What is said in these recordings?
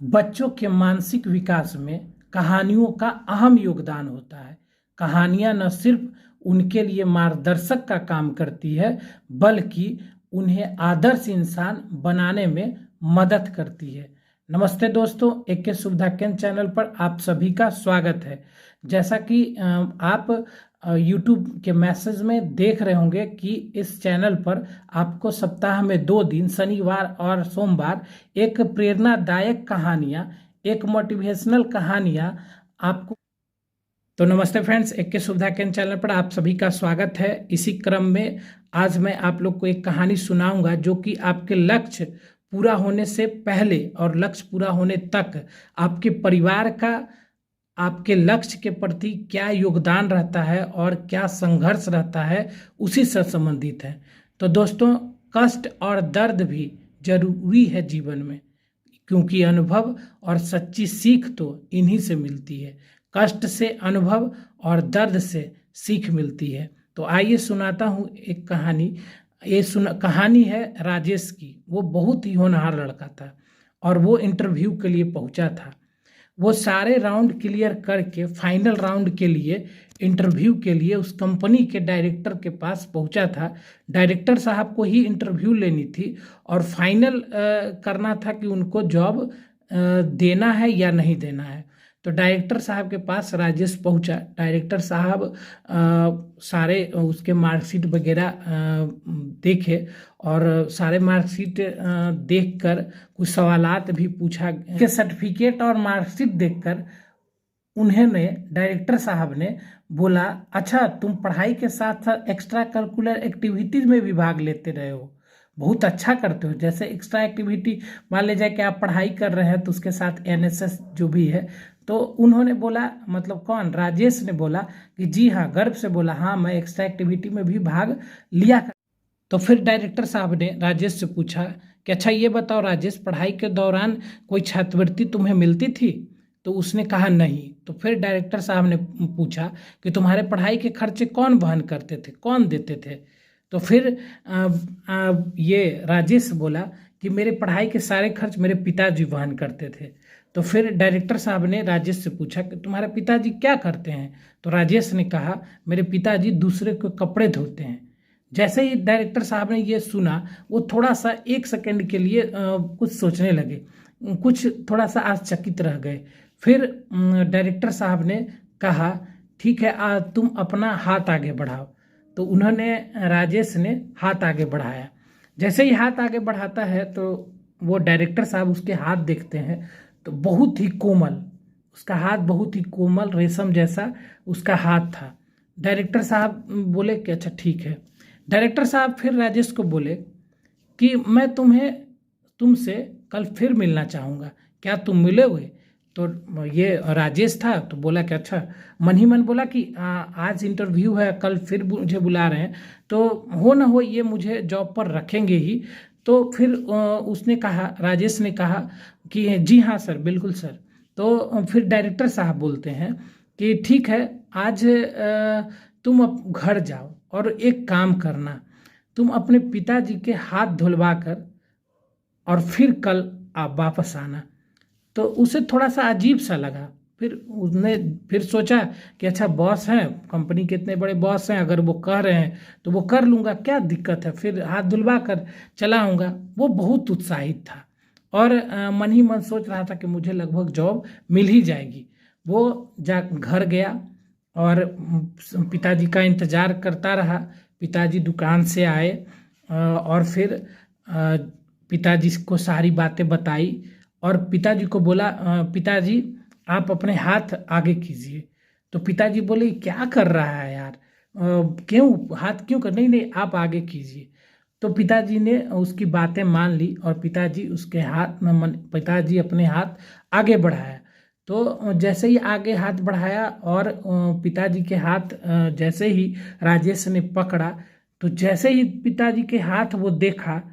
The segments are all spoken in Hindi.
बच्चों के मानसिक विकास में कहानियों का अहम योगदान होता है। कहानियाँ न सिर्फ उनके लिए मार्गदर्शक का काम करती है, बल्कि उन्हें आदर्श इंसान बनाने में मदद करती है। नमस्ते दोस्तों, एक के सुविधा केंद्र चैनल पर आप सभी का स्वागत है। जैसा कि आप यूट्यूब के मैसेज में देख रहे होंगे कि इस चैनल पर आपको सप्ताह में 2 दिन शनिवार और सोमवार एक प्रेरणादायक कहानियाँ, एक मोटिवेशनल कहानियाँ आपको। तो नमस्ते फ्रेंड्स, एक के सुविधा केंद्र चैनल पर आप सभी का स्वागत है। इसी क्रम में आज मैं आप लोग को एक कहानी सुनाऊंगा जो कि आपके लक्ष्य पूरा होने से पहले और लक्ष्य पूरा होने तक आपके परिवार का आपके लक्ष्य के प्रति क्या योगदान रहता है और क्या संघर्ष रहता है, उसी से संबंधित है। तो दोस्तों, कष्ट और दर्द भी जरूरी है जीवन में, क्योंकि अनुभव और सच्ची सीख तो इन्हीं से मिलती है। कष्ट से अनुभव और दर्द से सीख मिलती है। तो आइए सुनाता हूँ एक कहानी। कहानी है राजेश की। वो बहुत ही होनहार लड़का था और वो इंटरव्यू के लिए पहुंचा था। वो सारे राउंड क्लियर करके फाइनल राउंड के लिए इंटरव्यू के लिए उस कंपनी के डायरेक्टर के पास पहुंचा था। डायरेक्टर साहब को ही इंटरव्यू लेनी थी और फाइनल करना था कि उनको जॉब देना है या नहीं देना है। तो डायरेक्टर साहब के पास राजेश पहुंचा। डायरेक्टर साहब सारे उसके मार्कशीट वगैरह देखे और सारे मार्कशीट देखकर कुछ सवालात भी पूछा। के सर्टिफिकेट और मार्कशीट देखकर उन्होंने डायरेक्टर साहब ने बोला, अच्छा तुम पढ़ाई के साथ साथ एक्स्ट्रा करिकुलर एक्टिविटीज़ में भी भाग लेते रहे हो, बहुत अच्छा करते हो। जैसे एक्स्ट्रा एक्टिविटी मान लीजिए कि आप पढ़ाई कर रहे हैं तो उसके साथ एनएसएस जो भी है। तो उन्होंने बोला, मतलब कौन, राजेश ने बोला कि जी हाँ, गर्व से बोला, हाँ मैं एक्स्ट्रा एक्टिविटी में भी भाग लिया। तो फिर डायरेक्टर साहब ने राजेश से पूछा कि अच्छा ये बताओ राजेश, पढ़ाई के दौरान कोई छात्रवृत्ति तुम्हें मिलती थी? तो उसने कहा नहीं। तो फिर डायरेक्टर साहब ने पूछा कि तुम्हारे पढ़ाई के खर्चे कौन वहन करते थे, कौन देते थे? तो फिर ये राजेश बोला कि मेरे पढ़ाई के सारे खर्च मेरे पिताजी वहन करते थे। तो फिर डायरेक्टर साहब ने राजेश से पूछा कि तुम्हारे पिताजी क्या करते हैं? तो राजेश ने कहा, मेरे पिताजी दूसरे के कपड़े धोते हैं। जैसे ही डायरेक्टर साहब ने ये सुना, वो थोड़ा सा 1 सेकंड के लिए कुछ सोचने लगे, कुछ थोड़ा सा आश्चर्यचकित रह गए। फिर डायरेक्टर साहब ने कहा, ठीक है तुम अपना हाथ आगे बढ़ाओ। तो उन्होंने, राजेश ने हाथ आगे बढ़ाया। जैसे ही हाथ आगे बढ़ाता है तो वो डायरेक्टर साहब उसके हाथ देखते हैं तो बहुत ही कोमल, उसका हाथ बहुत ही कोमल रेशम जैसा उसका हाथ था। डायरेक्टर साहब बोले कि अच्छा ठीक है। डायरेक्टर साहब फिर राजेश को बोले कि मैं तुमसे कल फिर मिलना चाहूँगा, क्या तुम मिलोगे? तो ये राजेश था तो बोला कि अच्छा, मन ही मन बोला कि आज इंटरव्यू है, कल फिर मुझे बुला रहे हैं, तो हो ना हो ये मुझे जॉब पर रखेंगे ही। तो फिर उसने कहा, राजेश ने कहा कि जी हाँ सर, बिल्कुल सर। तो फिर डायरेक्टर साहब बोलते हैं कि ठीक है, आज तुम अब घर जाओ और एक काम करना, तुम अपने पिताजी के हाथ धुलवा कर और फिर कल आप वापस आना। तो उसे थोड़ा सा अजीब सा लगा। फिर उसने फिर सोचा कि अच्छा बॉस हैं, कंपनी के इतने बड़े बॉस हैं, अगर वो कह रहे हैं तो वो कर लूँगा, क्या दिक्कत है, फिर हाथ धुलवा कर चला आऊँगा। वो बहुत उत्साहित था और मन ही मन सोच रहा था कि मुझे लगभग जॉब मिल ही जाएगी। वो घर गया और पिताजी का इंतज़ार करता रहा। पिताजी दुकान से आए और फिर पिताजी को सारी बातें बताई और पिताजी को बोला, पिताजी आप अपने हाथ आगे कीजिए। तो पिताजी बोले, क्या कर रहा है यार, क्यों हाथ क्यों कर, नहीं नहीं आप आगे कीजिए। तो पिताजी ने उसकी बातें मान ली और पिताजी अपने हाथ आगे बढ़ाया। तो जैसे ही आगे हाथ बढ़ाया और पिताजी के हाथ जैसे ही राजेश ने पकड़ा, तो जैसे ही पिताजी के हाथ वो देखा,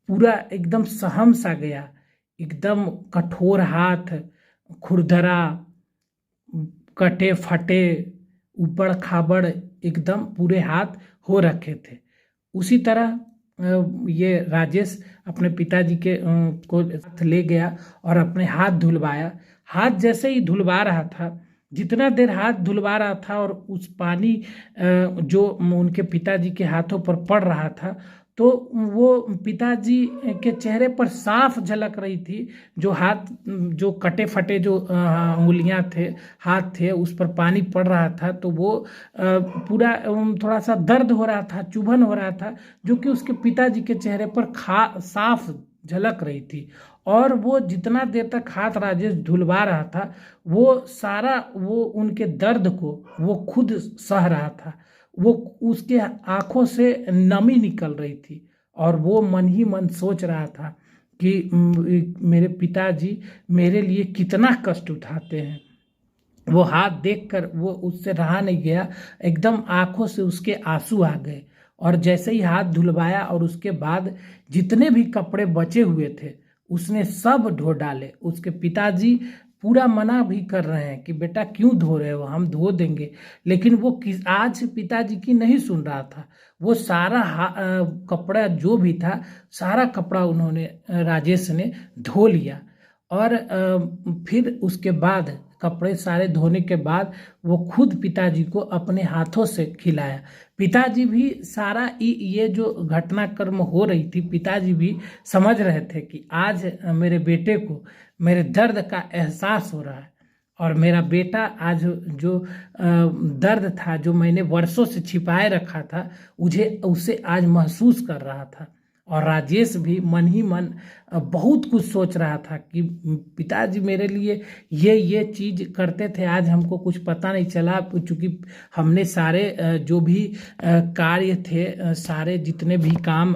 पूरा एकदम सहम सा गया। एकदम कठोर हाथ, खुरदरा, कटे फटे, ऊबड़ खाबड़ एकदम पूरे हाथ हो रखे थे। उसी तरह ये राजेश अपने पिताजी के को साथ ले गया और अपने हाथ धुलवाया। हाथ जैसे ही धुलवा रहा था, जितना देर हाथ धुलवा रहा था और उस पानी जो उनके पिताजी के हाथों पर पड़ रहा था, तो वो पिताजी के चेहरे पर साफ झलक रही थी। जो हाथ, जो कटे फटे जो उंगलियां थे, हाथ थे, उस पर पानी पड़ रहा था, तो वो पूरा थोड़ा सा दर्द हो रहा था, चुभन हो रहा था, जो कि उसके पिताजी के चेहरे पर साफ झलक रही थी। और वो जितना देर तक हाथ राजेश धुलवा रहा था, वो सारा वो उनके दर्द को वो खुद सह रहा था। वो उसके आंखों से नमी निकल रही थी और वो मन ही मन सोच रहा था कि मेरे पिताजी मेरे लिए कितना कष्ट उठाते हैं। वो हाथ देखकर वो उससे रहा नहीं गया, एकदम आंखों से उसके आंसू आ गए। और जैसे ही हाथ धुलवाया और उसके बाद जितने भी कपड़े बचे हुए थे उसने सब धो डाले। उसके पिताजी पूरा मना भी कर रहे हैं कि बेटा क्यों धो रहे हो, हम धो देंगे, लेकिन वो आज पिताजी की नहीं सुन रहा था। वो सारा कपड़ा जो भी था, सारा कपड़ा उन्होंने राजेश ने धो लिया। और फिर उसके बाद कपड़े सारे धोने के बाद वो खुद पिताजी को अपने हाथों से खिलाया। पिताजी भी सारा ये जो घटनाक्रम हो रही थी, पिताजी भी समझ रहे थे कि आज मेरे बेटे को मेरे दर्द का एहसास हो रहा है और मेरा बेटा आज जो दर्द था, जो मैंने वर्षों से छिपाए रखा था, उसे आज महसूस कर रहा था। और राजेश भी मन ही मन बहुत कुछ सोच रहा था कि पिताजी मेरे लिए ये चीज़ करते थे, आज हमको कुछ पता नहीं चला, चूँकि हमने सारे जो भी कार्य थे, सारे जितने भी काम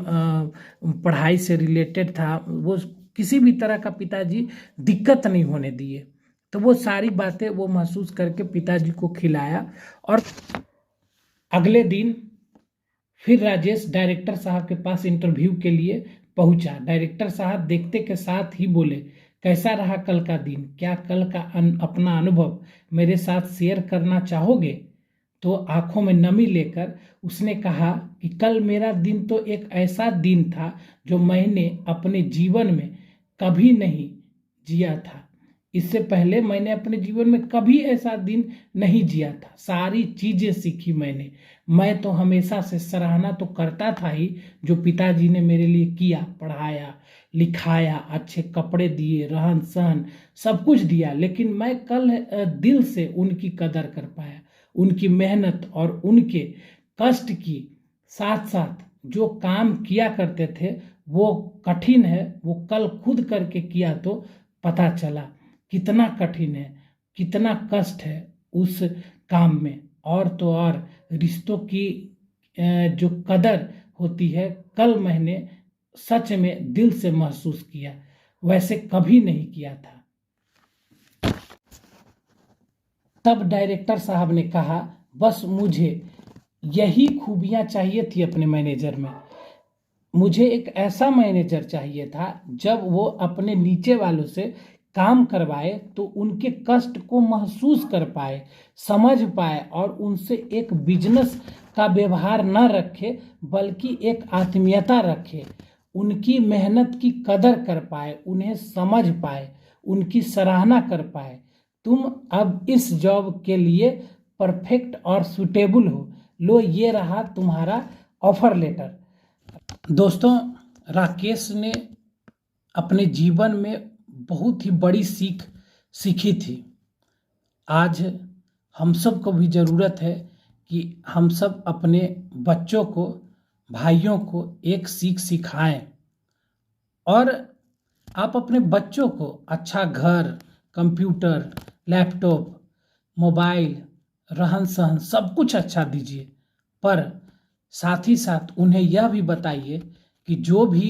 पढ़ाई से रिलेटेड था, वो किसी भी तरह का पिताजी दिक्कत नहीं होने दिए। तो वो सारी बातें वो महसूस करके पिताजी को खिलाया। और अगले दिन फिर राजेश डायरेक्टर साहब के पास इंटरव्यू के लिए पहुंचा। डायरेक्टर साहब देखते के साथ ही बोले, कैसा रहा कल का दिन, क्या कल का अपना अनुभव मेरे साथ शेयर करना चाहोगे? तो आंखों में नमी लेकर उसने कहा कि कल मेरा दिन तो एक ऐसा दिन था जो मैंने अपने जीवन में कभी नहीं जिया था। इससे पहले मैंने अपने जीवन में कभी ऐसा दिन नहीं जिया था। सारी चीजें सीखी मैंने। मैं तो हमेशा से सराहना तो करता था ही जो पिताजी ने मेरे लिए किया, पढ़ाया लिखाया, अच्छे कपड़े दिए, रहन सहन सब कुछ दिया, लेकिन मैं कल दिल से उनकी कदर कर पाया। उनकी मेहनत और उनके कष्ट की साथ साथ जो काम किया करते थे वो कठिन है, वो कल खुद करके किया तो पता चला कितना कठिन है, कितना कष्ट है उस काम में। और तो और रिश्तों की जो कदर होती है, कल मैंने सच में दिल से महसूस किया, वैसे कभी नहीं किया था। तब डायरेक्टर साहब ने कहा, बस मुझे यही खूबियां चाहिए थी अपने मैनेजर में। मुझे एक ऐसा मैनेजर चाहिए था जब वो अपने नीचे वालों से काम करवाए तो उनके कष्ट को महसूस कर पाए, समझ पाए और उनसे एक बिजनेस का व्यवहार न रखे बल्कि एक आत्मीयता रखे, उनकी मेहनत की कदर कर पाए, उन्हें समझ पाए, उनकी सराहना कर पाए। तुम अब इस जॉब के लिए परफेक्ट और सुटेबल हो, लो ये रहा तुम्हारा ऑफर लेटर। दोस्तों, राकेश ने अपने जीवन में बहुत ही बड़ी सीख सीखी थी। आज हम सब को भी ज़रूरत है कि हम सब अपने बच्चों को, भाइयों को एक सीख सिखाएं और आप अपने बच्चों को अच्छा घर, कंप्यूटर, लैपटॉप, मोबाइल, रहन सहन सब कुछ अच्छा दीजिए, पर साथ ही साथ उन्हें यह भी बताइए कि जो भी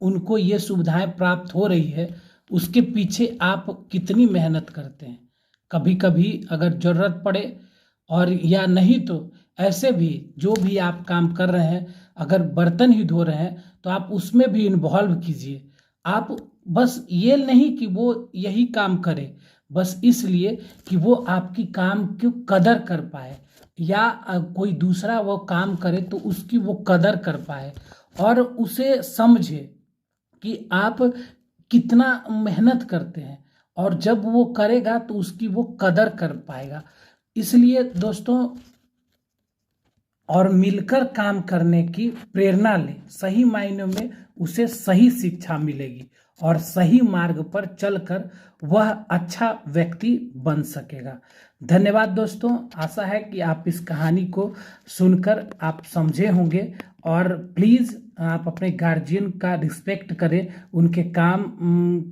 उनको ये सुविधाएं प्राप्त हो रही है उसके पीछे आप कितनी मेहनत करते हैं। कभी कभी अगर ज़रूरत पड़े और या नहीं तो ऐसे भी जो भी आप काम कर रहे हैं, अगर बर्तन ही धो रहे हैं तो आप उसमें भी इन्वॉल्व कीजिए। आप बस ये नहीं कि वो यही काम करे बस इसलिए कि वो आपकी काम की कदर कर पाए या कोई दूसरा वो काम करे तो उसकी वो कदर कर पाए। और उसे समझे कि आप कितना मेहनत करते हैं, और जब वो करेगा तो उसकी वो कदर कर पाएगा। इसलिए दोस्तों, और मिलकर काम करने की प्रेरणा लें, सही मायनों में उसे सही शिक्षा मिलेगी और सही मार्ग पर चलकर वह अच्छा व्यक्ति बन सकेगा। धन्यवाद दोस्तों, आशा है कि आप इस कहानी को सुनकर आप समझे होंगे, और प्लीज़ आप अपने गार्जियन का रिस्पेक्ट करें, उनके काम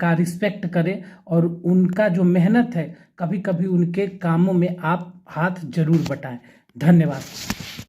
का रिस्पेक्ट करें, और उनका जो मेहनत है कभी कभी उनके कामों में आप हाथ जरूर बटाएं। धन्यवाद।